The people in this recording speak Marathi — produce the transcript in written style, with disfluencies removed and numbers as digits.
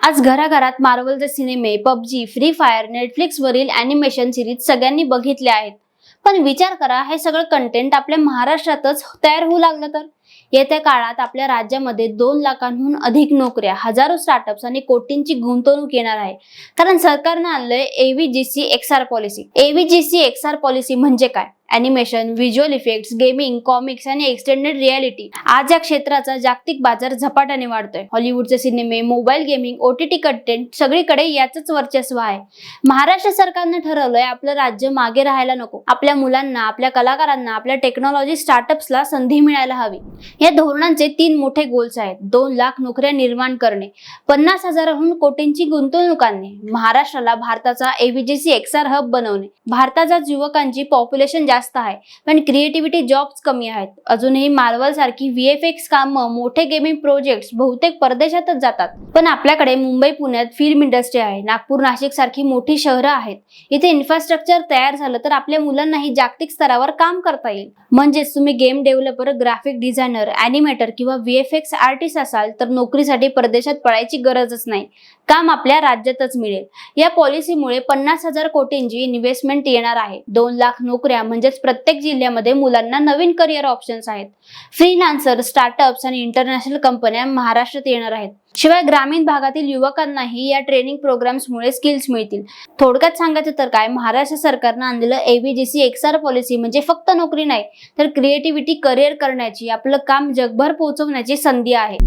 आज घराघरात मार्वलचे सिनेमे, पबजी, फ्री फायर, नेटफ्लिक्स वरील ॲनिमेशन सिरीज सगळ्यांनी बघितले आहेत. पण विचार करा, हे सगळं कंटेंट आपल्या महाराष्ट्रातच तयार होऊ लागलं तर? येत्या काळात आपल्या राज्यामध्ये 2 लाखांहून अधिक नोकऱ्या, हजारो स्टार्टअप्स आणि कोटींची गुंतवणूक येणार आहे. कारण सरकारनं आणलंय एव्हीजीसी एक्सआर पॉलिसी. एव्हीजीसी एक्सआर पॉलिसी म्हणजे काय? Animation, visual effects, gaming, comics आणि एक्सटेंडेड रियालिटी. आज या क्षेत्राचा जागतिक बाजार झपाट्याने वाढतोय. हॉलिवूडचे सिनेमे, मोबाईल गेमिंग, ओटीटी कंटेंट सगळीकडे याचंच वर्चस्व आहे. महाराष्ट्र सरकारनं ठरवलंय आपलं राज्य मागे राहायला नको. आपल्या मुलांना, आपल्या कलाकारांना, आपल्या टेक्नॉलॉजी स्टार्टअप्सला संधी मिळायला हवी. या धोरणांचे 3 मोठे गोल्स आहेत. 2 लाख नोकऱ्या निर्माण करणे, 50,000हून कोटींची गुंतवणूक आणणे, महाराष्ट्राला भारताचा एव्हीजीसी एक्सआर हब बनवणे. भारताच्या युवकांची पॉप्युलेशन जास्त आहे, पण क्रिएटिव्हिटी जॉब्स कमी आहेत. अजूनही मार्वल सारखी व्हीएफएक्स कामं, मोठे गेमिंग प्रोजेक्ट्स बहुतेक परदेशातच जातात. पण आपल्याकडे मुंबई, पुण्यात फिल्म इंडस्ट्री आहे. नागपूर, नाशिक सारखी मोठी शहरं आहेत. इथे इन्फ्रास्ट्रक्चर तयार झालं तर आपल्या मुलांनाही जागतिक स्तरावर काम करता येईल. म्हणजेच तुम्ही game developer, graphic designer, animator किंवा व्हीएफएक्स आर्टिस्ट असाल तर नोकरीसाठी परदेशात पळायची गरजच नाही. काम आपल्या राज्यातच मिळेल. या पॉलिसीमुळे 50,000 कोटींची इन्व्हेस्टमेंट येणार आहे. 2 लाख नोकऱ्या म्हणजेच प्रत्येक जिल्ह्यामध्ये मुलांना नवीन करिअर ऑप्शन्स आहेत. फ्रीलान्सर, स्टार्टअप्स आणि इंटरनॅशनल कंपन्या महाराष्ट्रात येणार आहेत. शिवाय ग्रामीण भागातील युवकांनाही या ट्रेनिंग प्रोग्राम्समुळे स्किल्स मिळतील. थोडक्यात सांगायचं तर काय, महाराष्ट्र सरकारनं आणलेलं एव्हीजीसी एक्सआर पॉलिसी म्हणजे फक्त नोकरी नाही, तर क्रिएटिव्हिटी करिअर करण्याची, आपलं काम जगभर पोहोचवण्याची संधी आहे.